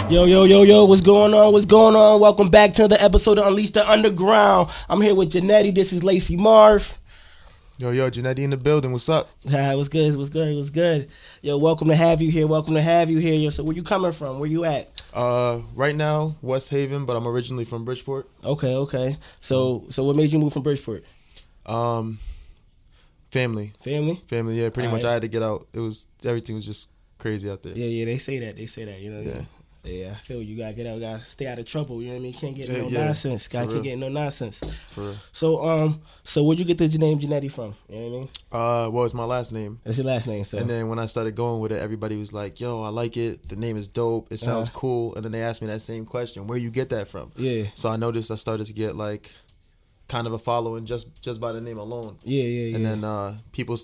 Yo, what's going on? What's going on? Welcome back to the episode of Unleash the Underground. I'm here with Ginnetti. This is Lacey Marv. Yo, Ginnetti in the building. What's up? What's good? Yo, welcome to have you here. Yo, so where you coming from? Where you at? Right now, West Haven, but I'm originally from Bridgeport. Okay. So what made you move from Bridgeport? Family. Yeah, pretty much. Right. I had to get out. Everything was just crazy out there. Yeah, they say that. You know. Yeah. Yeah, I feel you gotta get out, gotta stay out of trouble. You know what I mean? Can't get no Yeah. nonsense. Can't real. get no nonsense. For real. So where'd you get this name Ginnetti from? You know what I mean? Well, it's my last name. That's your last name, so. And then when I started going with it, everybody was like, yo, I like it. The name is dope. It sounds cool. And then they asked me that same question. Where you get that from? Yeah. So I noticed I started to get like kind of a following just by the name alone. Yeah. And then other people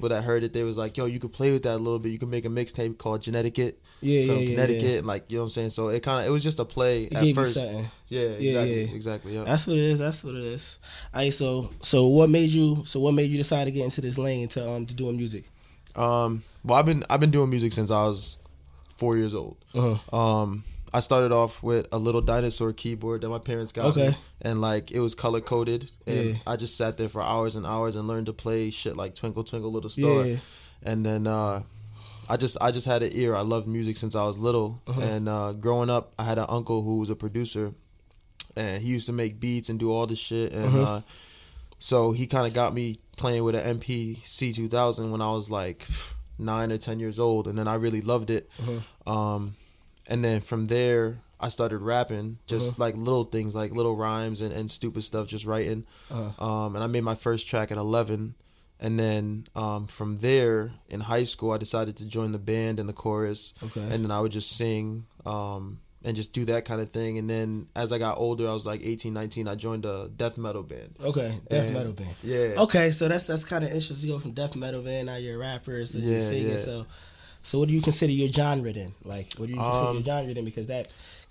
that heard it, they was like, yo, you could play with that a little bit. You could make a mixtape called Ginnetti. From Connecticut. Yeah. And like, you know what I'm saying? So it was just a play It at gave first. You something. Yeah, exactly. Yeah. That's what it is. All right, so what made you decide to get into this lane to doing music? Well, I've been doing music since I was 4 years old. Uh-huh. I started off with a little dinosaur keyboard that my parents got me, and like it was color coded, and I just sat there for hours and hours and learned to play shit like Twinkle Twinkle Little Star, and then I just had an ear. I loved music since I was little, and growing up, I had an uncle who was a producer, and he used to make beats and do all this shit, and so he kind of got me playing with an MPC 2000 when I was like 9 or 10 years old, and then I really loved it. And then from there, I started rapping, just like little things, like little rhymes and stupid stuff, just writing. And I made my first track at 11. And then from there, in high school, I decided to join the band and the chorus. And then I would just sing and just do that kind of thing. And then as I got older, I was like 18, 19, I joined a death metal band. Metal band. Yeah. Okay, so that's kind of interesting. You go from death metal band, now you're a rapper, so you're singing, So what do you consider your genre then? Like, what do you consider your genre then? Because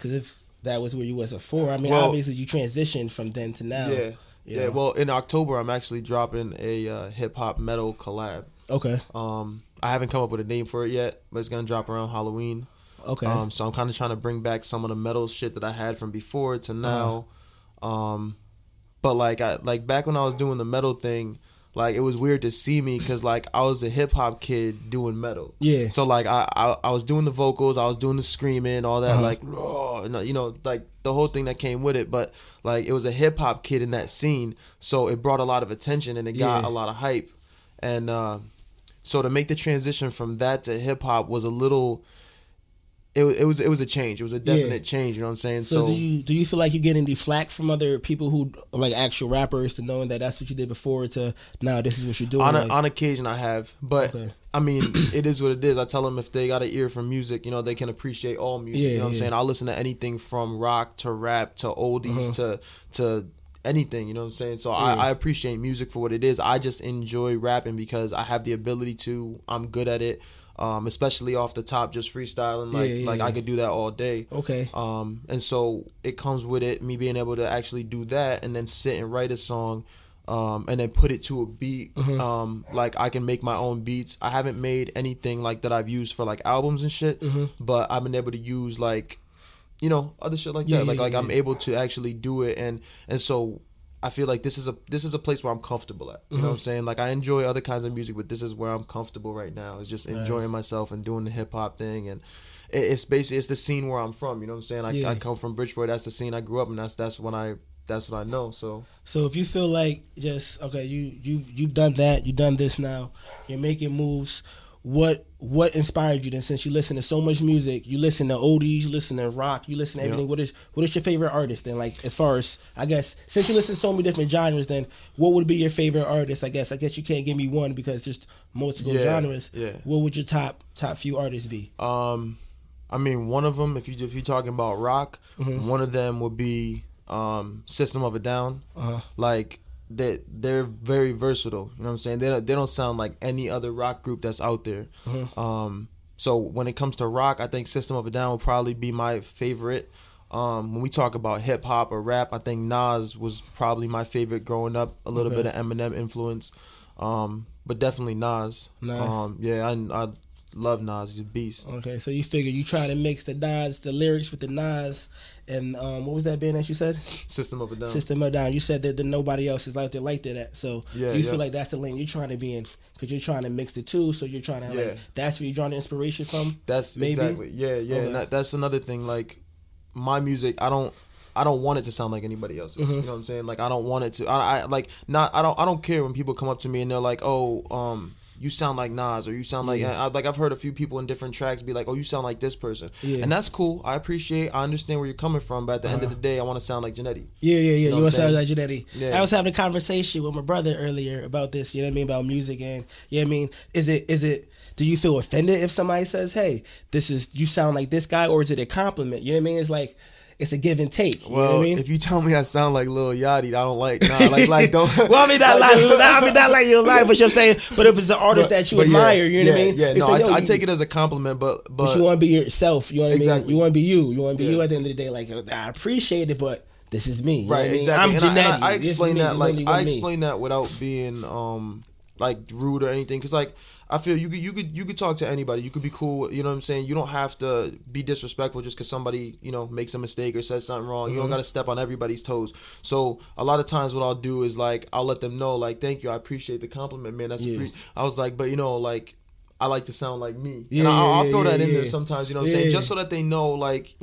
if that was where you was before, I mean, obviously you transitioned from then to now. Yeah. Well, in October, I'm actually dropping a hip hop metal collab. Okay. I haven't come up with a name for it yet, but it's gonna drop around Halloween. Okay. So I'm kind of trying to bring back some of the metal shit that I had from before to now. But like back when I was doing the metal thing, like it was weird to see me because like I was a hip hop kid doing metal. Yeah. So like I was doing the vocals, I was doing the screaming, all that like you know like the whole thing that came with it. But like it was a hip hop kid in that scene, so it brought a lot of attention and it got a lot of hype. And so to make the transition from that to hip hop was a little. It was a change. It was a definite change. You know what I'm saying? So do you feel like you get any flack from other people who like actual rappers to knowing that that's what you did before to now this is what you're doing? On occasion I have, but I mean it is what it is. I tell them if they got an ear for music, you know, they can appreciate all music. You know what I'm saying? I'll listen to anything from rock to rap to oldies to anything. You know what I'm saying? So I appreciate music for what it is. I just enjoy rapping because I have the ability to. I'm good at it. Especially off the top, just freestyling, like I could do that all day. Okay. And so it comes with it, me being able to actually do that and then sit and write a song, and then put it to a beat. Like I can make my own beats. I haven't made anything like that I've used for like albums and shit, but I've been able to use like, you know, other shit like that. Like I'm able to actually do it, and so. I feel like this is a place where I'm comfortable at. You know what I'm saying? Like I enjoy other kinds of music, but this is where I'm comfortable right now. It's just enjoying myself and doing the hip hop thing, and it's basically the scene where I'm from. You know what I'm saying? I come from Bridgeport. That's the scene I grew up in. That's what I know. So if you feel like just you've done that, you've done this now, you're making moves. What inspired you then? Since you listen to so much music, you listen to oldies, you listen to rock, you listen to everything. What is your favorite artist then? Like as far as I guess, since you listen to so many different genres, then what would be your favorite artist? I guess you can't give me one because there's multiple genres. Yeah. What would your top few artists be? I mean, one of them, if you're talking about rock, one of them would be System of a Down. Like. They're very versatile. You know what I'm saying? They don't sound like any other rock group that's out there. So when it comes to rock, I think System of a Down will probably be my favorite. When we talk about hip hop or rap, I think Nas was probably my favorite growing up. A little bit of Eminem influence, but definitely Nas. Nice. I love Nas. He's a beast. Okay, so you figure you try to mix the lyrics with the Nas, and what was that band that you said? System of a Down. System of a Down. You said that nobody else is like that. So do you feel like that's the lane you're trying to be in? Because you're trying to mix the two, so you're trying to like that's where you're drawing the inspiration from. That's maybe? Exactly. Yeah. Okay. And that's another thing. Like my music, I don't want it to sound like anybody else's. You know what I'm saying? Like I don't want it to. I don't care when people come up to me and they're like, oh, you sound like Nas, or you sound like I've heard a few people in different tracks be like, oh, you sound like this person, and that's cool. I understand where you're coming from, but at the end of the day, I want to sound like Ginnetti. You want to sound like Ginnetti. I was having a conversation with my brother earlier about this. You know what I mean, about music, and you know what I mean. Is it? Do you feel offended if somebody says, hey, you sound like this guy, or is it a compliment? You know what I mean? It's like. It's a give and take. You know what I mean? If you tell me I sound like Lil Yachty, I don't like. Nah, like don't. Well, I mean not like you lie, but you're saying. But if it's an artist that you admire, you know what I mean? Yeah, no, I take it as a compliment, but you want to be yourself. You know what I mean? You want to be you. You want to be you at the end of the day. Like I appreciate it, but this is me. Right? Exactly. I'm Ginnetti. I explain that I explain that without being like rude or anything, because like. I feel you could talk to anybody. You could be cool. You know what I'm saying? You don't have to be disrespectful just because somebody, makes a mistake or says something wrong. You don't got to step on everybody's toes. So a lot of times what I'll do is like I'll let them know like, thank you, I appreciate the compliment, man. I was like, but like I like to sound like me. And I'll throw that in there sometimes. You know what I'm saying? Just so that they know like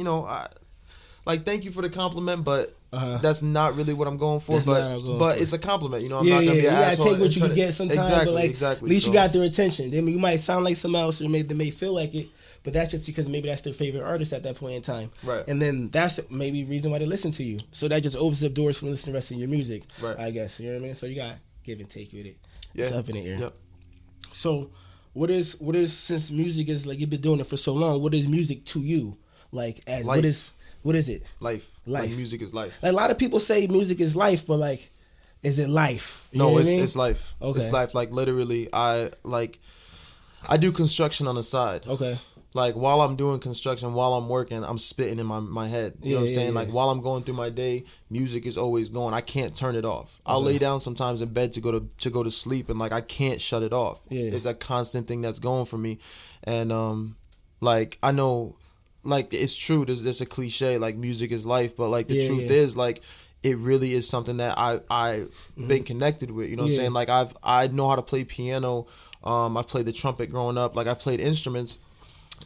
thank you for the compliment, but. That's not really what I'm going for, but it's a compliment. I'm not gonna be an asshole. You gotta take what you can get sometimes. Exactly. At least you got their attention. I mean, you might sound like someone else, or they may feel like it, but that's just because maybe that's their favorite artist at that point in time. Right. And then that's maybe the reason why they listen to you. So that just opens up doors for listening to the rest of your music. Right. I guess you know what I mean. So you got give and take with it. Yeah. It's up in the air. Yep. So what is since music is like you've been doing it for so long? What is music to you? Like as life. What is it? Life. Like music is life. Like a lot of people say music is life, but like, is it life? You no, it's life. Okay. It's life. Like literally, I do construction on the side. Okay. Like while I'm doing construction, while I'm working, I'm spitting in my head. You know what I'm saying? Like while I'm going through my day, music is always going. I can't turn it off. I'll lay down sometimes in bed to go to sleep, and like I can't shut it off. Yeah. It's a constant thing that's going for me, and like I know. Like it's true. There's a cliche like music is life, but like the truth is like it really is something that I've been connected with. You know what I'm saying? Like I know how to play piano. I played the trumpet growing up. Like I played instruments,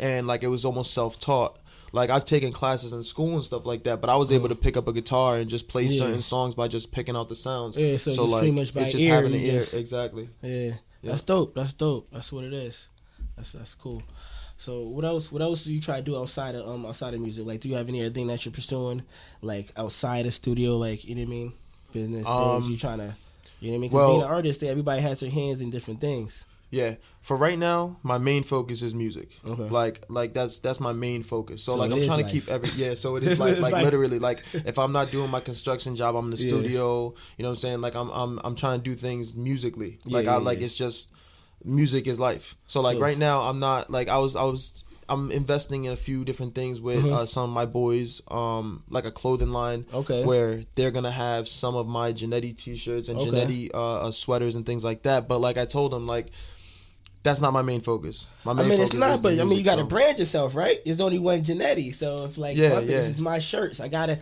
and like it was almost self-taught. Like I've taken classes in school and stuff like that, but I was able to pick up a guitar and just play certain songs by just picking out the sounds. Yeah, so like pretty much by it's just ear, having an ear. Exactly. Yeah, that's dope. That's dope. That's what it is. That's cool. So what else do you try to do outside of music? Like, do you have any other thing that you're pursuing, like outside the studio, like you know what I mean, business things you trying to, you know what I mean? Because being an artist, everybody has their hands in different things. Yeah. For right now, my main focus is music. Okay. Like that's my main focus. So like I'm trying to keep so it is life. Like literally, like if I'm not doing my construction job, I'm in the studio. You know what I'm saying? Like I'm trying to do things musically. It's just. Music is life. So like right now I'm not like I'm investing in a few different things with some of my boys, like a clothing line where they're gonna have some of my Ginnetti t-shirts and Ginnetti sweaters and things like that. But like I told them, like that's not my main focus. My main focus it's not, is but music, you gotta brand yourself, right? There's only one Ginnetti, so if like this is my shirts, I gotta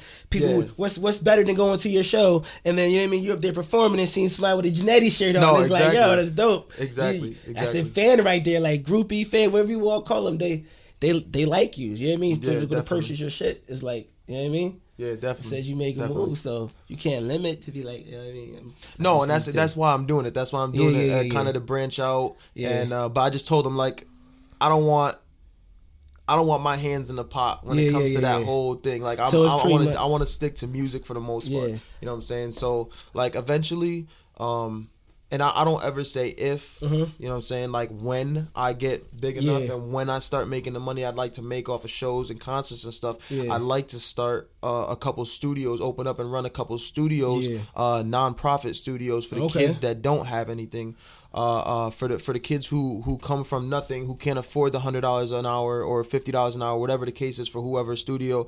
what's better than going to your show and then you know what I mean, you're up there performing and seeing somebody with a Ginnetti shirt on. No, it's like, yo, that's dope. Exactly. That's a fan right there, like groupie fan, whatever you want to call them. They like you. You know what I mean? To go to purchase your shit is like, you know what I mean? Yeah, definitely. It says you make a move, so you can't limit to be like, you know what I mean? No, and that's why I'm doing it. That's why I'm doing it, kind of to branch out. Yeah. And but I just told them like, I don't want my hands in the pot when it comes to that whole thing. Like I want to stick to music for the most part. You know what I'm saying? So like eventually, and I don't ever say if, you know what I'm saying? Like when I get big enough and when I start making the money I'd like to make off of shows and concerts and stuff, I'd like to start a couple studios, open up and run a couple studios, non-profit studios for the kids that don't have anything. For the kids who come from nothing, who can't afford the $100 an hour or $50 an hour, whatever the case is for whoever studio,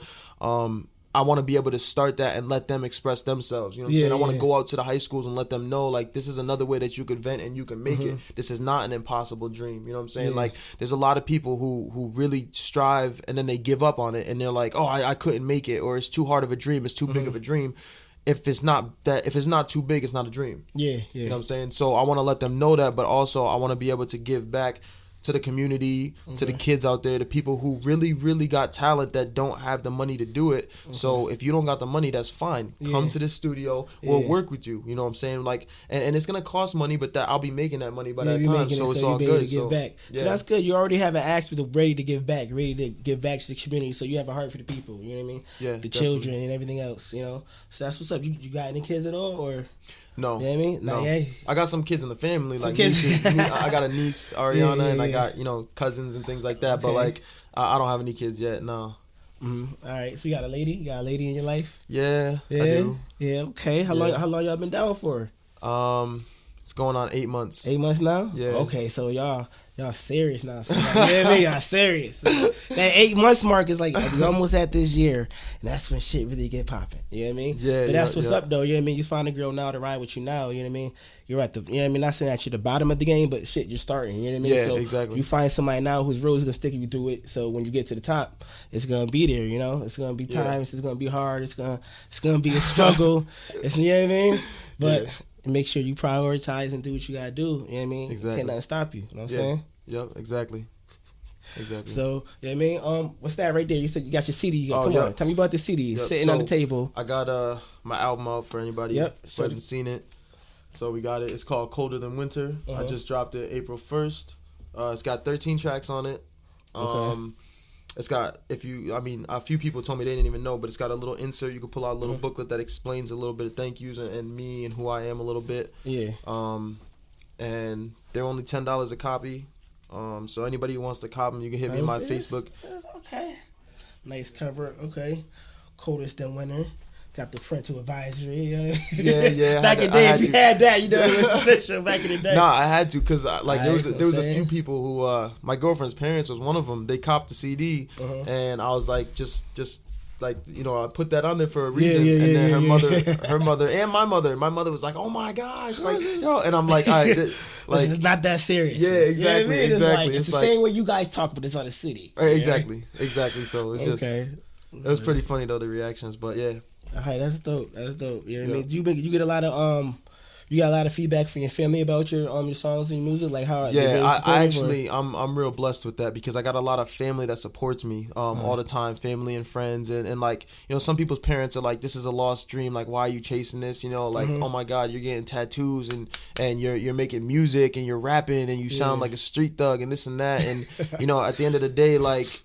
I want to be able to start that and let them express themselves. You know what I'm saying? I want to go out to the high schools and let them know, like, this is another way that you could vent and you can make it. This is not an impossible dream. You know what I'm saying? Like, there's a lot of people who really strive and then they give up on it and they're like, oh, I couldn't make it, or it's too hard of a dream. It's too big of a dream. If it's not too big, it's not a dream. Yeah. You know what I'm saying? So I want to let them know that, but also I want to be able to give back to the community, to the kids out there, the people who really, really got talent that don't have the money to do it. So if you don't got the money, that's fine. Come to the studio. We'll work with you. You know what I'm saying? Like, and it's gonna cost money, but that I'll be making that money by that time. So it's all good. So back. So that's good. You already have an aspect of ready to give back to the community. So you have a heart for the people. You know what I mean? Yeah. The children and everything else. You know. So that's what's up. You got any kids at all, or? No. You know what I mean? No. I got some kids in the family. Like nieces, I got a niece, Ariana, and I got, cousins and things like that. But like, I don't have any kids yet. No. All right. So you got a lady? You got a lady in your life? Yeah, I do. Yeah. Okay. How long y'all been down for? It's going on 8 months. 8 months now? Yeah. Okay. So y'all serious now. So, you know what I mean? Y'all serious. So that 8 months mark is like we're almost at this year, and that's when shit really get popping. You know what I mean? Yeah. But that's what's up though. You know what I mean? You find a girl now to ride with you now. You know what I mean? You're at the. You know what I mean? Not saying that you're the bottom of the game, but shit, you're starting. You know what I mean? Yeah, so exactly. You find somebody now who's really gonna stick you through it. So when you get to the top, it's gonna be there. You know, it's gonna be times. It's gonna be hard. It's gonna be a struggle. You know what I mean? But make sure you prioritize and do what you gotta do. You know what I mean? Exactly. Can't nothing stop you. You know what I'm saying? Yep, exactly. So, you know what I mean? What's that right there? You said you got your CD. Come on, tell me about the CD sitting on the table. I got my album out for anybody who hasn't seen it. So we got it. It's called Colder Than Winter. I just dropped it April 1st. It's got 13 tracks on it. It's got, a few people told me they didn't even know, but it's got a little insert. You can pull out a little booklet that explains a little bit of thank yous and me and who I am a little bit. Yeah. And they're only $10 a copy. So anybody who wants to cop them, you can hit me on my Facebook. Okay. Nice cover. Okay. Coldest Than Winter. Got the parental advisory. You know? Yeah. Back in the day, if you had that, it was official back in the day. Nah, I had to because there was a few people who my girlfriend's parents was one of them. They copped the CD, and I was like, just like, I put that on there for a reason. And then her mother and my mother was like, oh my gosh, like, and I'm like, all right, like, it's not that serious. Yeah, exactly, you know what I mean? exactly. It's the same way you guys talk, but it's on the city. Exactly. So it's just, it was pretty funny though, the reactions, but yeah. All right, that's dope. You know what I mean? You get a lot of you got a lot of feedback from your family about your songs and your music, like how I'm real blessed with that because I got a lot of family that supports me all the time, family and friends, and like, some people's parents are like, this is a lost dream, like, why are you chasing this, like, oh my God, you're getting tattoos and you're making music and you're rapping and you sound like a street thug and this and that, and at the end of the day, like,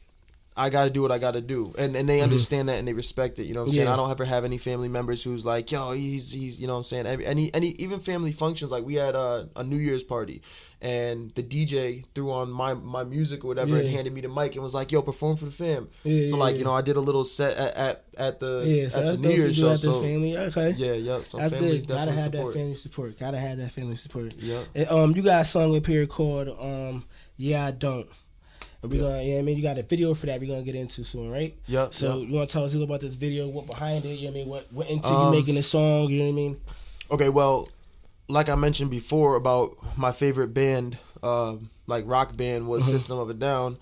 I got to do what I got to do. And they understand that and they respect it. You know what I'm saying? I don't ever have any family members who's like, yo, he's you know what I'm saying? Any even family functions, like we had a New Year's party and the DJ threw on my music or whatever and handed me the mic and was like, yo, perform for the fam. So like, I did a little set at the New Year's show. So family. Okay. Yeah. So that's good. Gotta have that family support. Yeah. And, you got a song up here called Yeah I Don't. And we're gonna, you got a video for that we're gonna get into soon, right? Yeah. So you wanna tell us a little about this video, what behind it, you know what I mean? What went into you making this song, you know what I mean? Okay, well, like I mentioned before about my favorite band, like rock band was System of a Down.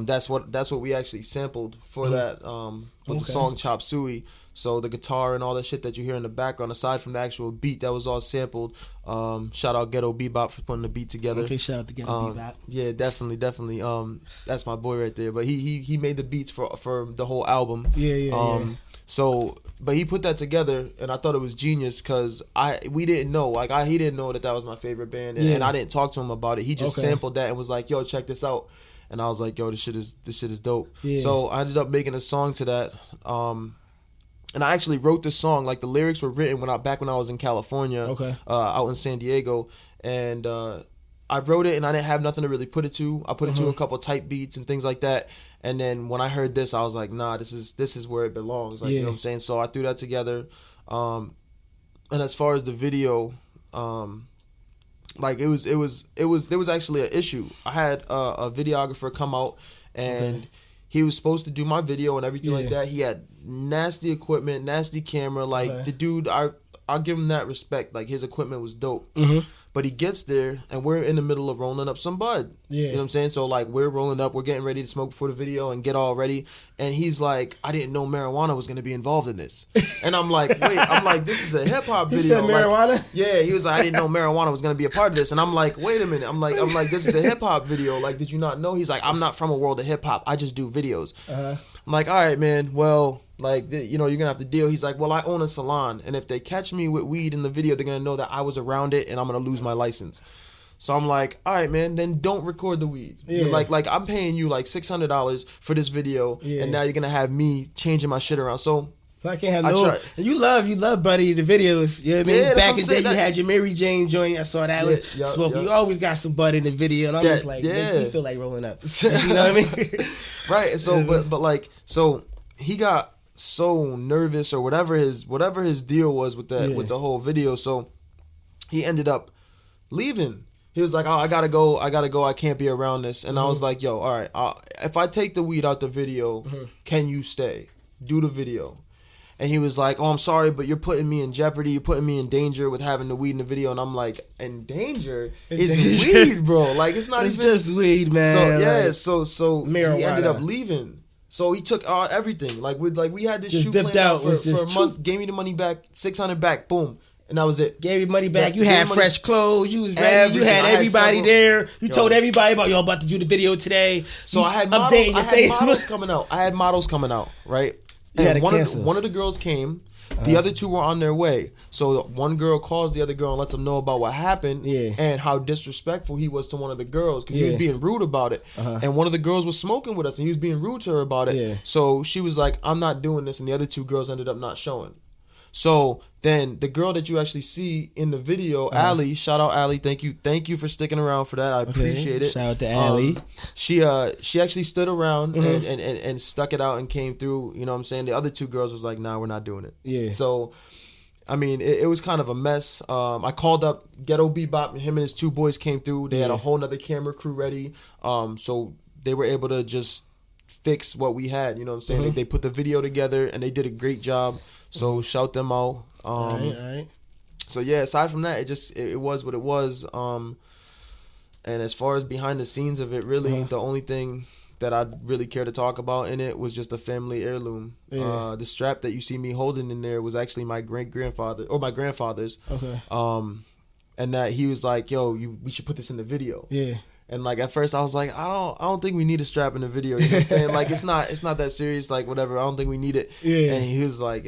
That's what we actually sampled for that was the song Chop Suey. So the guitar and all that shit that you hear in the background, aside from the actual beat, that was all sampled. Shout out Ghetto Bebop for putting the beat together. Okay, shout out to Ghetto Bebop. Yeah, definitely. That's my boy right there. But he made the beats for the whole album. Yeah. So, but he put that together, and I thought it was genius because we didn't know. Like he didn't know that was my favorite band, and I didn't talk to him about it. He just sampled that and was like, "Yo, check this out." And I was like, "Yo, this shit is dope." Yeah. So I ended up making a song to that. And I actually wrote the song, like the lyrics were written back when I was in California, out in San Diego, and I wrote it and I didn't have nothing to really put it to. I put it to a couple type beats and things like that, and then when I heard this, I was like, nah, this is where it belongs, like you know what I'm saying. So I threw that together, and as far as the video, like there was actually an issue. I had a videographer come out and. he was supposed to do my video and everything like that. He had nasty equipment, nasty camera. Like the dude, I'll give him that respect. Like his equipment was dope. But he gets there, and we're in the middle of rolling up some bud. You know what I'm saying? So, like, we're rolling up. We're getting ready to smoke before the video and get all ready. And he's like, I didn't know marijuana was going to be involved in this. And I'm like, wait. I'm like, this is a hip-hop video. He said marijuana? Like, yeah, he was like, I didn't know marijuana was going to be a part of this. And I'm like, wait a minute. I'm like, this is a hip-hop video. Like, did you not know? He's like, I'm not from a world of hip-hop. I just do videos. I'm like, all right, man. Well, like, you know, you're going to have to deal. He's like, well, I own a salon. And if they catch me with weed in the video, they're going to know that I was around it and I'm going to lose my license. So I'm like, all right, man, then don't record the weed. Like I'm paying you like $600 for this video. And now you're going to have me changing my shit around. So I can't have no. You love Buddy, the videos. You know what I mean? Yeah, back in the day, you had your Mary Jane joint. I saw that was smoke. You always got some Bud in the video. And I'm just like, makes me feel like rolling up. You know what I mean? Right. And so, but like, so he got so nervous or whatever his deal was with that with the whole video. So he ended up leaving. He was like, oh, I gotta go, I can't be around this. And I was like, yo, all right, if I take the weed out the video, can you stay? Do the video. And he was like, oh, I'm sorry, but you're putting me in jeopardy, you're putting me in danger with having the weed in the video. And I'm like, in danger? It's weed, bro. Like, it's not it's even just weed, man. So yeah, like, so marijuana. He ended up leaving. So he took everything. Like we had this just shoot planned out for a month. Troop. Gave me the money back, $600 back, boom, and that was it. Gave you money back. You had fresh clothes. You was ready. Everything. You had everybody there. You told everybody about y'all about to do the video today. So I had models coming out. I had models coming out, right? And one of the girls came. The other two were on their way. So one girl calls the other girl and lets them know about what happened and how disrespectful he was to one of the girls because he was being rude about it. And one of the girls was smoking with us and he was being rude to her about it. So she was like, I'm not doing this. And the other two girls ended up not showing. So then the girl that you actually see in the video, Allie, shout out Allie, thank you for sticking around for that. I appreciate it. Shout out to Allie. She actually stood around and stuck it out and came through. You know what I'm saying? The other two girls was like, nah, we're not doing it. Yeah. So I mean, it was kind of a mess. I called up Ghetto Bebop, and him and his two boys came through. They had a whole nother camera crew ready. So they were able to just fix what we had. You know what I'm saying? They put the video together and they did a great job. So shout them out. All right. So yeah, aside from that, it was what it was. And as far as behind the scenes of it, really, the only thing that I'd really care to talk about in it was just a family heirloom. The strap that you see me holding in there was actually my grandfather or my grandfather's. Okay. And that he was like, "Yo, we should put this in the video." Yeah. And like at first I was like, I don't think we need a strap in the video. You know what I'm saying? Like it's not that serious. Like whatever. I don't think we need it. Yeah. And he was like,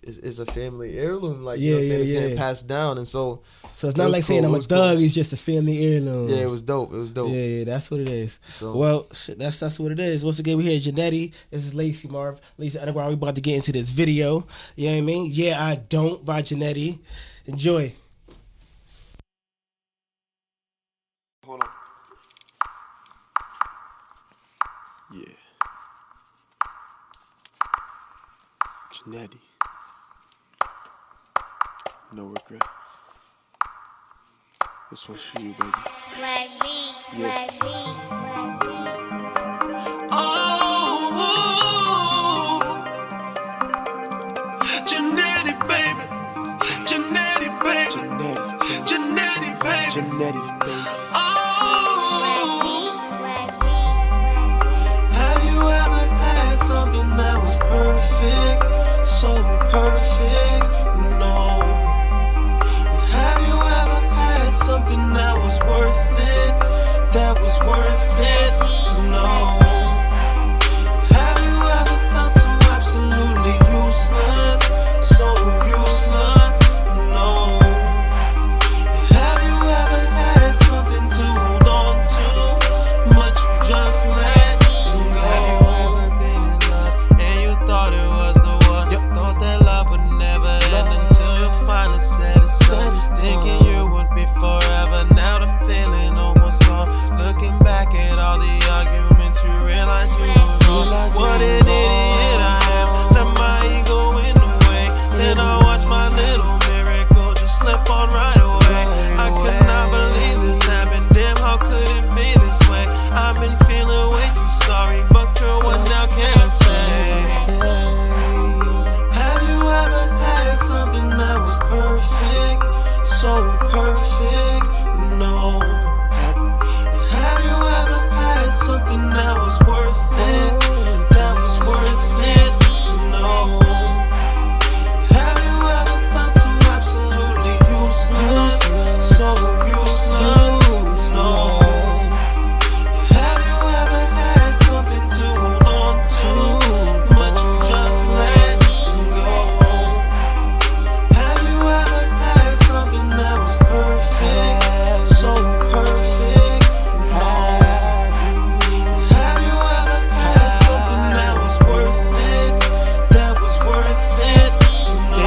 it's a family heirloom. Like you know what I'm saying? It's getting passed down. And so it's not like saying I'm a thug. Cool. It's just a family heirloom. Yeah, it was dope. Yeah, that's what it is. So well, that's what it is. Once again, we here at Ginnetti. This is Lacey Marv, Lacey Underground. We about to get into this video. You know what I mean? Yeah, I don't by Ginnetti. Enjoy. Hold on. Yeah. Ginnetti. No regrets. This one's for you, baby. Swag B, swag B, swag B. Oh, Ginnetti, baby. Ginnetti, baby. Ginnetti, baby. Ginnetti, baby. Something that was perfect, so perfect, no. Have you ever had something that was worth it, no. Have you ever felt so absolutely useless, so useless, no. Have you ever had something to hold on to, but you just let go? Thought it was the one. Thought that love would never end until you finally said it's done. Thinking you would be forever. Now the feeling almost gone. Looking back at all the arguments, you realize you were wrong. What an idiot I am. Let my ego in the way. Then I watch my little miracle just slip on right away. I could not believe this happened. Damn, how could it be this way? I've been feeling way too sorry, but girl, what now? perfect. No. Have you ever had something that was worth it? That was worth it. No. Have you ever felt so absolutely useless? So useless. No. Have you ever had something to hold on to, but you just let go? Have you ever had something that was perfect? So perfect. No. Have you ever had something that was worth it? That was worth it. No.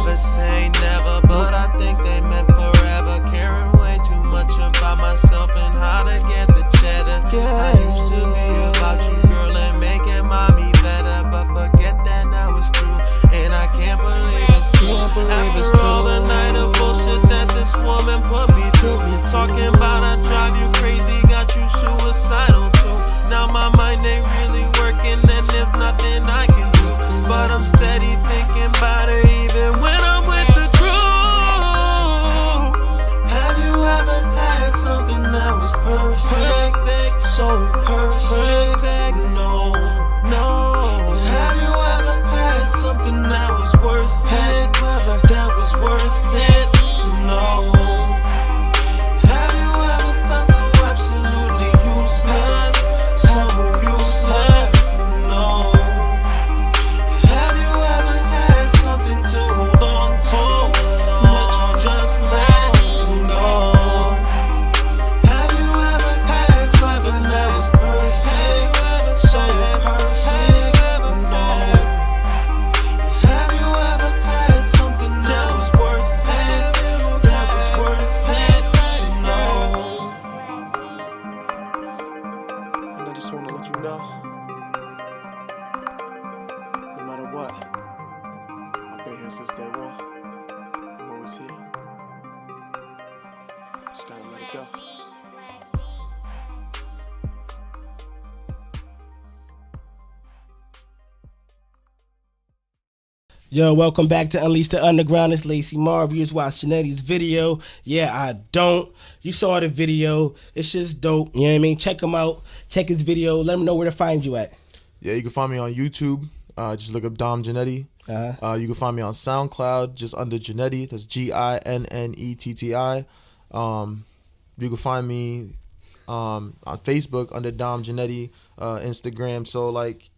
They say never, but I think they meant forever. Caring way too much about myself and how to get the cheddar. I used to be about you, girl, and making mommy better, but forget that now it's through, and I can't believe it's true. After all the night of bullshit that this woman put me through, talking about I drive you crazy, got you suicidal too. Now my mind ain't really working, and there's nothing I can do, but I'm steady thinking about her even when I'm with the crew. Have you ever had something that was perfect? So perfect. No. Have you ever had something that was worth it? That was worth it. No. Have you ever felt so absolutely useless? So useless. No. Have you ever had something to hold on to, but you just let go? Have you ever had something that was perfect? So perfect. No. Have you ever had something that was worth it? That was worth it. No. And I just wanna let you know, no matter what, I've been here since day one. I'm always here. Just gotta let it go. Yo, welcome back to Unleash the Underground. It's Lacey Marv. You just watched Ginnetti's video. Yeah, I don't. You saw the video. It's just dope. You know what I mean? Check him out. Check his video. Let him know where to find you at. Yeah, you can find me on YouTube. Just look up Dom Ginnetti. You can find me on SoundCloud, just under Ginnetti. That's Ginnetti. You can find me on Facebook under Dom Ginnetti, Instagram. So, like,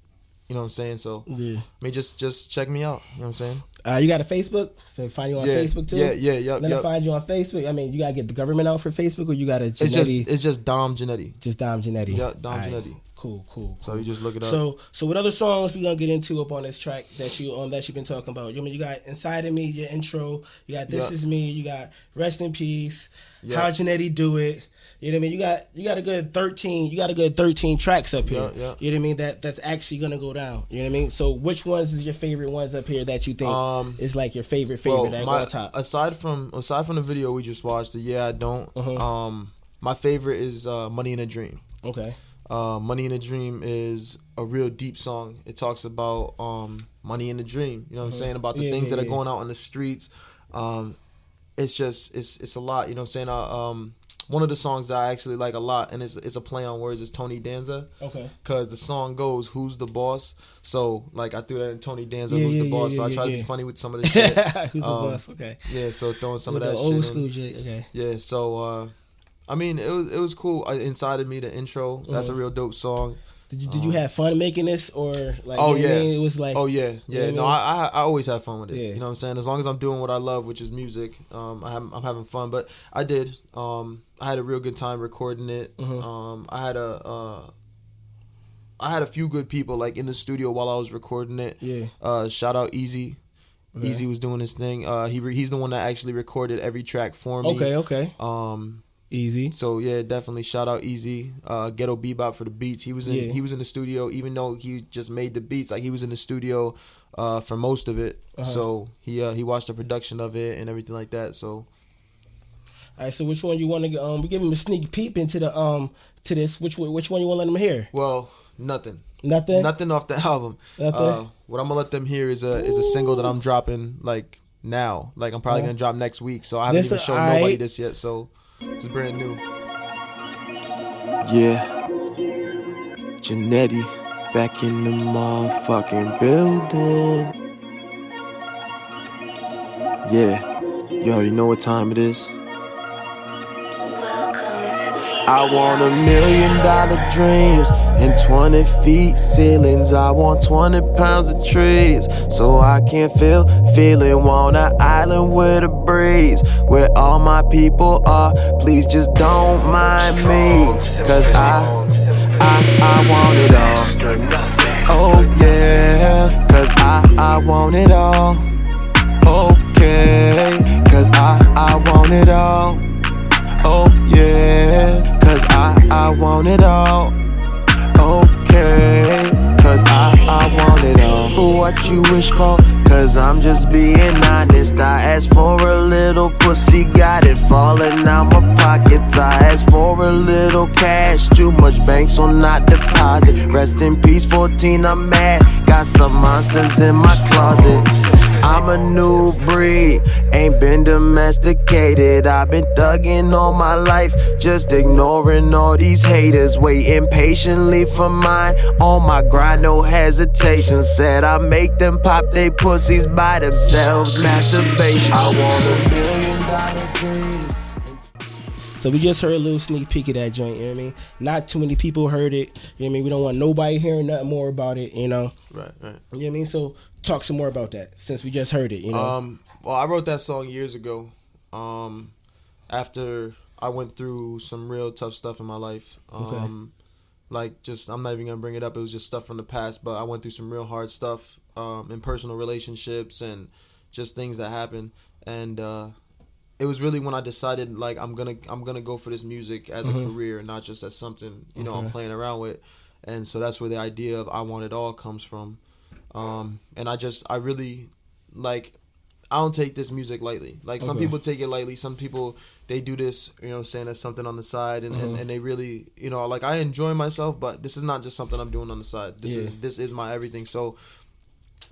you know what I'm saying? So, yeah. I mean, just check me out. You know what I'm saying? You got a Facebook? So find you on Facebook too? Yeah. Let them find you on Facebook. I mean, you got to get the government out for Facebook, or you got to Ginnetti? It's just Dom Ginnetti. Just Dom Ginnetti. Yeah, Dom Ginnetti. Cool. So you just look it up. So what other songs we gonna get into up on this track that you've been talking about? You mean you got Inside of Me, your intro. You got This Is Me. You got Rest in Peace. How Ginnetti Do It. You know what I mean? You got a good 13. You got a good 13 tracks up here. Yeah. You know what I mean? That's actually gonna go down. You know what I mean? So which ones is your favorite ones up here that you think is like your favorite that go on top? Aside from the video we just watched, I Don't. My favorite is Money in a Dream. Okay. Money in a Dream is a real deep song. It talks about money in a dream. You know what I'm saying? About the things that are going out on the streets. It's just it's a lot. You know what I'm saying? One of the songs that I actually like a lot, and it's a play on words, is Tony Danza. Okay. Because the song goes, "Who's the boss?" So like I threw that in Tony Danza, "Who's the boss?" So I try to be funny with some of the shit. Who's the boss? Okay. Yeah. So throwing some of that old shit school shit. Okay. Yeah. So I mean, it was cool. Inside of Me, the intro. That's a real dope song. Did you have fun making this, or like? Oh yeah, it was like. Oh yeah. No, I always have fun with it. Yeah. You know what I'm saying? As long as I'm doing what I love, which is music, I'm having fun. But I did. I had a real good time recording it. I had a few good people like in the studio while I was recording it. Yeah. Shout out Easy. Okay. Easy was doing his thing. He's the one that actually recorded every track for me. Okay. Easy. So yeah, definitely shout out Easy. Ghetto Bebop for the beats. He was in the studio, even though he just made the beats. Like he was in the studio for most of it. So he watched the production of it and everything like that. So. All right. So which one you want to we give him a sneak peep into the to this? Which one you want to let him hear? Well, nothing off the album. Nothing? What I'm gonna let them hear is a single that I'm dropping like now. Like I'm probably gonna drop next week, so I haven't even shown nobody this yet. So it's brand new. Yeah, Ginnetti back in the motherfucking building. Yeah, you already know what time it is. I want $1 million dreams and 20 feet ceilings. I want 20 pounds of trees so I can feel feeling. Want an island with a breeze where all my people are. Please just don't mind me, cause I want it all. Oh yeah, cause I want it all. Okay, cause I want it all. Oh yeah, cause I want it all. Okay, cause I want it all. What you wish for? Cause I'm just being honest. I asked for a little pussy, got it falling out my pockets. I asked for a little cash, too much bank so not deposit. Rest in peace 14, I'm mad. Got some monsters in my closet. I'm a new breed, ain't been domesticated. I've been thugging all my life, just ignoring all these haters. Waiting patiently for mine, on my grind, no hesitation. Said I make them pop they pussies by themselves, masturbation. I want $1 million dreams. So we just heard a little sneak peek of that joint, you know what I mean? Not too many people heard it, you know what I mean? We don't want nobody hearing nothing more about it, you know? Right. You know what I mean? So talk some more about that since we just heard it, you know? Well, I wrote that song years ago, after I went through some real tough stuff in my life. Like, just, I'm not even gonna bring it up, it was just stuff from the past, but I went through some real hard stuff in personal relationships and just things that happened. And it was really when I decided, like, I'm gonna go for this music as a career, not just as something, you know, I'm playing around with. And so that's where the idea of I Want It All comes from. And I really, like, I don't take this music lightly. Like, some people take it lightly. Some people, they do this, you know, saying as something on the side, and they really, you know, like, I enjoy myself, but this is not just something I'm doing on the side. This is my everything. So,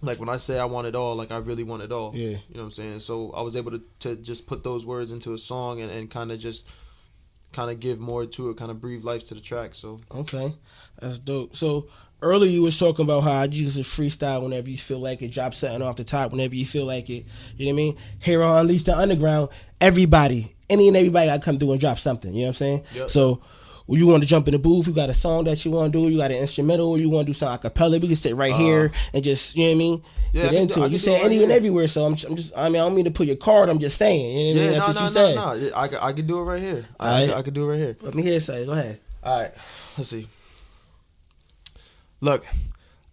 like, when I say I want it all, like, I really want it all. Yeah. You know what I'm saying? And so I was able to just put those words into a song and kind of just give more to it, kind of breathe life to the track. So okay, that's dope. So earlier you was talking about how I use a freestyle whenever you feel like it, drop something off the top whenever you feel like it. You know what I mean? Here on Unleash the Underground, everybody, any and everybody got to come through and drop something. You know what I'm saying? Yep. So when you want to jump in the booth, you got a song that you want to do, you got an instrumental, you want to do some acapella, we can sit right here and just, you know what I mean? Yeah, get into it. You say any and everywhere, so I'm just, I mean, I don't mean to put your card, I'm just saying. You know what I mean? That's what you said. No. I could do it right here. I could do it right here. Let me hear it say. Go ahead. All right. Let's see. Look,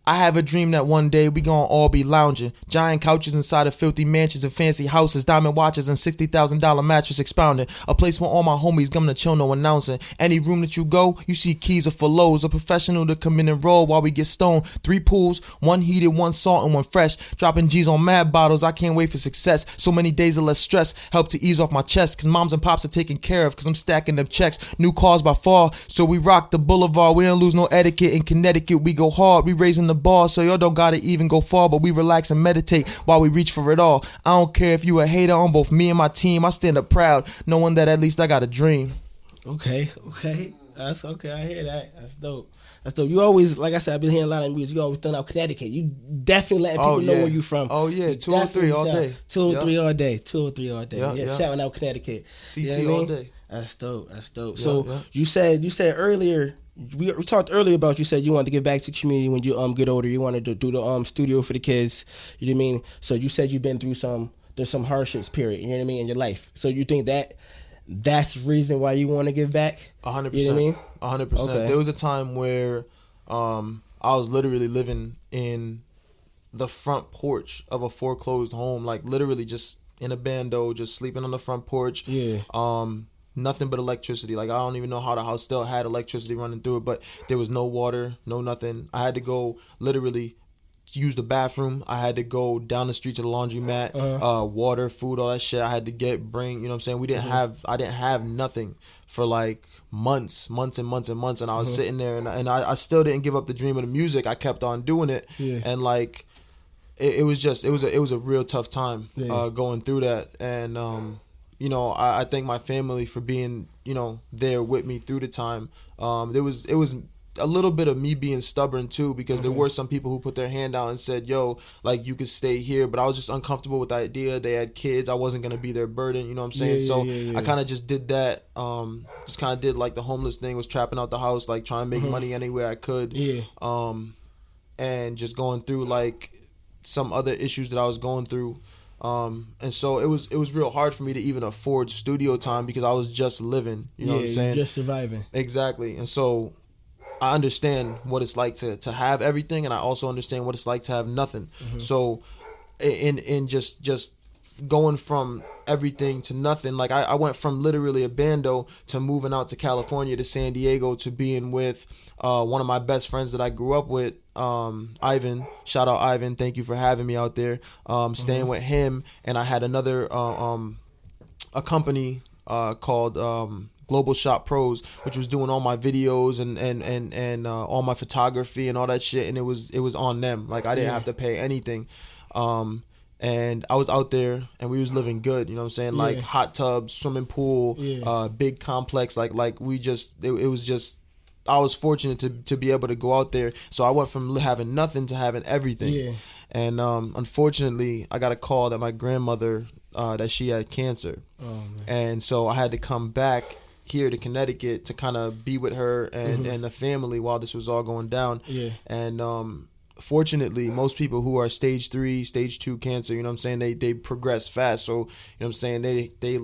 I have a dream that one day we gon' all be lounging. Giant couches inside of filthy mansions and fancy houses. Diamond watches and $60,000 mattress expounding. A place where all my homies gonna chill, no announcing. Any room that you go, you see keys are for lows. A professional to come in and roll while we get stoned. 3 pools, 1 heated, 1 salt and 1 fresh. Dropping G's on mad bottles, I can't wait for success. So many days of less stress, help to ease off my chest. Cause moms and pops are taken care of, cause I'm stacking them checks. New cars by fall, so we rock the boulevard. We don't lose no etiquette. In Connecticut we go hard, we raising the bar. So y'all don't gotta even go far, but we relax and meditate while we reach for it all. I don't care if you a hater on both me and my team. I stand up proud, knowing that at least I got a dream. Okay. That's okay. I hear that. That's dope. You always, like I said, I've been hearing a lot of music. You always done out Connecticut. You definitely letting people know where you from. Oh yeah, 203 all day. 203 all day. 203 all day. Yeah. Shouting out Connecticut. CT you know all day. That's dope. So you said earlier. We talked earlier about, you said you wanted to give back to the community when you get older. You wanted to do the studio for the kids. You know what I mean? So you said you've been through some hardships period. You know what I mean, in your life. So you think that's the reason why you want to give back? 100%. You know what I mean? 100%. Okay. There was a time where I was literally living in the front porch of a foreclosed home, like literally just in a bando, just sleeping on the front porch. Yeah. Nothing but electricity. Like, I don't even know how the house still had electricity running through it, but there was no water, no nothing. I had to go literally use the bathroom. I had to go down the street to the laundromat, water, food, all that shit. I had to bring, you know what I'm saying? I didn't have nothing for like months and months. And I was sitting there and I still didn't give up the dream of the music. I kept on doing it. Yeah. And like, it was a real tough time going through that. And I thank my family for being there with me through the time. It was a little bit of me being stubborn too, because there were some people who put their hand out and said, yo, like, you could stay here, but I was just uncomfortable with the idea. They had kids, I wasn't gonna be their burden, you know what I'm saying? I kind of just did that, just kind of did like the homeless thing, was trapping out the house, like trying to make money anywhere I could, and just going through like some other issues that I was going through. And so it was real hard for me to even afford studio time, because I was just living, you know what I'm saying? Just surviving. Exactly. And so I understand what it's like to have everything, and I also understand what it's like to have nothing. So in just going from everything to nothing, like I went from literally a bando to moving out to California, to San Diego, to being with one of my best friends that I grew up with, Ivan. Shout out Ivan, thank you for having me out there. Staying with him, and I had another a company called Global Shop Pros, which was doing all my videos and all my photography and all that shit, and it was on them. Like, I didn't have to pay anything. And I was out there, and we was living good, you know what I'm saying? Like, hot tubs, swimming pool, big complex, like we just, it was just, I was fortunate to be able to go out there. So I went from having nothing to having everything. And unfortunately, I got a call that my grandmother, that she had cancer. And so I had to come back here to Connecticut to kind of be with her and the family while this was all going down. And fortunately, most people who are stage 3, stage 2 cancer, you know what I'm saying, they progress fast. So, you know what I'm saying, they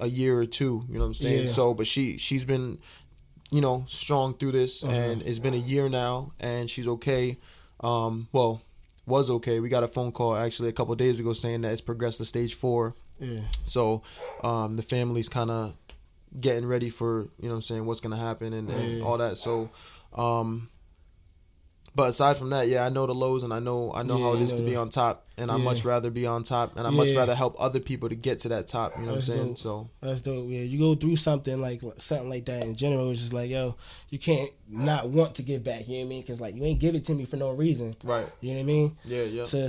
a year or two, you know what I'm saying? So, but she's been, strong through this, and it's been a year now, and she's okay. Well, was okay. We got a phone call actually a couple of days ago saying that it's progressed to stage 4. So the family's kind of getting ready for, you know what I'm saying, what's gonna happen and all that. So but aside from that, I know the lows, and I know how it is to be on top, and I'd much rather be on top, and I'd much rather help other people to get to that top, you know what I'm saying? Dope. So that's dope. You go through something like that in general, it's just like, yo, you can't not want to give back, you know what I mean? Because, like, you ain't give it to me for no reason, right? You know what I mean? Yeah. So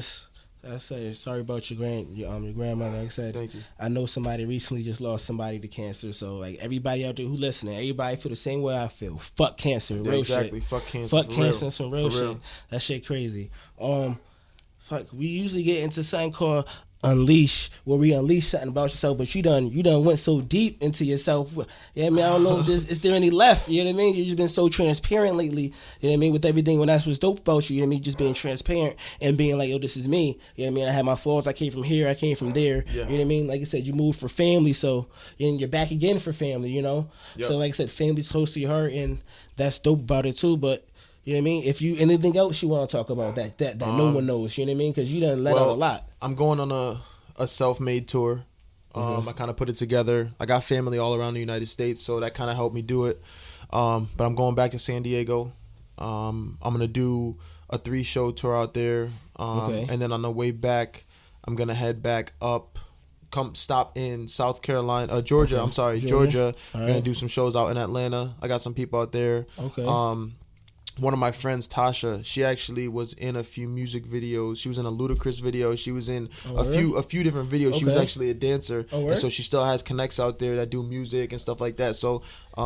I say sorry about your grandmother. Like I said, thank you. I know somebody recently just lost somebody to cancer. So, like, everybody out there who listening, everybody feel the same way I feel. Fuck cancer, real exactly. shit. Fuck cancer. Fuck cancer, some real shit. Real. That shit crazy. We usually get into something called Unleash, where we unleash something about yourself, but you done went so deep into yourself. Yeah, I mean, I don't know if is there any left, you know what I mean? You've just been so transparent lately, you know what I mean, with everything. When that's what's dope about you know what I mean, just being transparent and being like, yo, this is me, you know what I mean? I had my flaws, I came from here, I came from there, you know what I mean? Like I said, you moved for family, so and you're back again for family, you know? So like I said, family's close to your heart, and that's dope about it too. But you know what I mean? If you anything else you want to talk about that no one knows, you know what I mean? Because you done let out a lot. I'm going on a self-made tour. I kind of put it together. I got family all around the United States, so that kind of helped me do it. But I'm going back to San Diego. I'm gonna do a 3-show tour out there, and then on the way back, I'm gonna head back up. Stop in South Carolina, Georgia. I'm sorry, Georgia. I'm gonna do some shows out in Atlanta. I got some people out there. One of my friends, Tasha, she actually was in a few music videos. She was in a Ludacris video. She was in a few different videos. She was actually a dancer, and so she still has connects out there that do music and stuff like that. So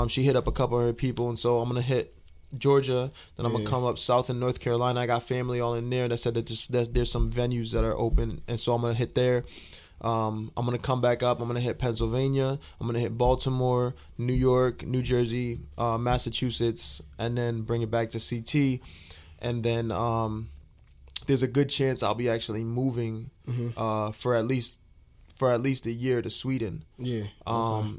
she hit up a couple of her people, and so I'm gonna hit Georgia. Then I'm gonna come up south in North Carolina. I got family all in there that said that there's some venues that are open, and so I'm gonna hit there. I'm going to come back up. I'm going to hit Pennsylvania. I'm going to hit Baltimore, New York, New Jersey, Massachusetts, and then bring it back to CT. And then there's a good chance I'll be actually moving for at least a year to Sweden.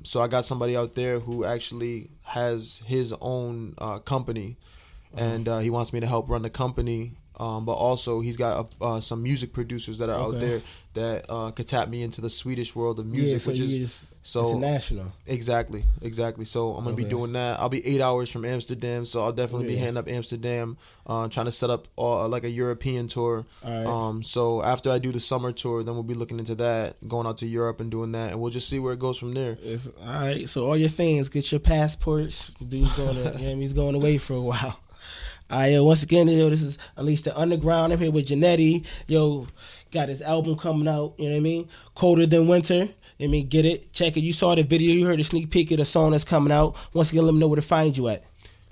So I got somebody out there who actually has his own company, and he wants me to help run the company. But also he's got some music producers that are out there that could tap me into the Swedish world of music, so which is international. Exactly. So I'm gonna be doing that. I'll be 8 hours from Amsterdam, so I'll definitely be hitting up Amsterdam, trying to set up like a European tour. So after I do the summer tour, then we'll be looking into that, going out to Europe and doing that, and we'll just see where it goes from there. All right. So all your fans, get your passports. Dude's going to, he's going away for a while. All right, yo, once again, yo, this is Unleash the Underground. I'm here with Ginnetti. Yo, got his album coming out, you know what I mean? Colder Than Winter. I mean, get it, check it. You saw the video, you heard a sneak peek of the song that's coming out. Once again, let me know where to find you at.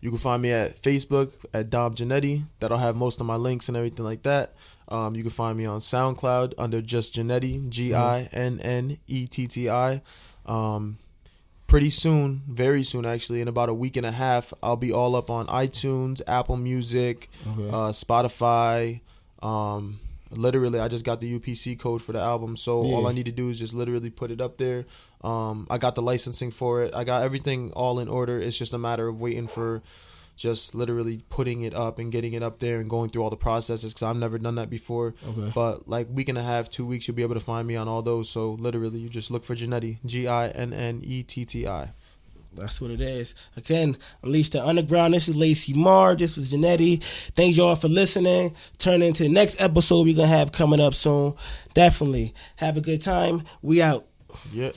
You can find me at Facebook at Dom Ginnetti. That'll have most of my links and everything like that. You can find me on SoundCloud under just Ginnetti, Ginnetti. Pretty soon, very soon actually, in about a week and a half, I'll be all up on iTunes, Apple Music, Spotify. Literally, I just got the UPC code for the album, so all I need to do is just literally put it up there. I got the licensing for it. I got everything all in order. It's just a matter of waiting for just literally putting it up and getting it up there and going through all the processes, because I've never done that before. But like week and a half, 2 weeks, you'll be able to find me on all those. So literally, you just look for Ginnetti, Ginnetti. That's what it is. Again, Unleash the Underground. This is Lacey Marr. This was Ginnetti. Thanks y'all for listening. Turn into the next episode we're going to have coming up soon. Definitely. Have a good time. We out. Yeah.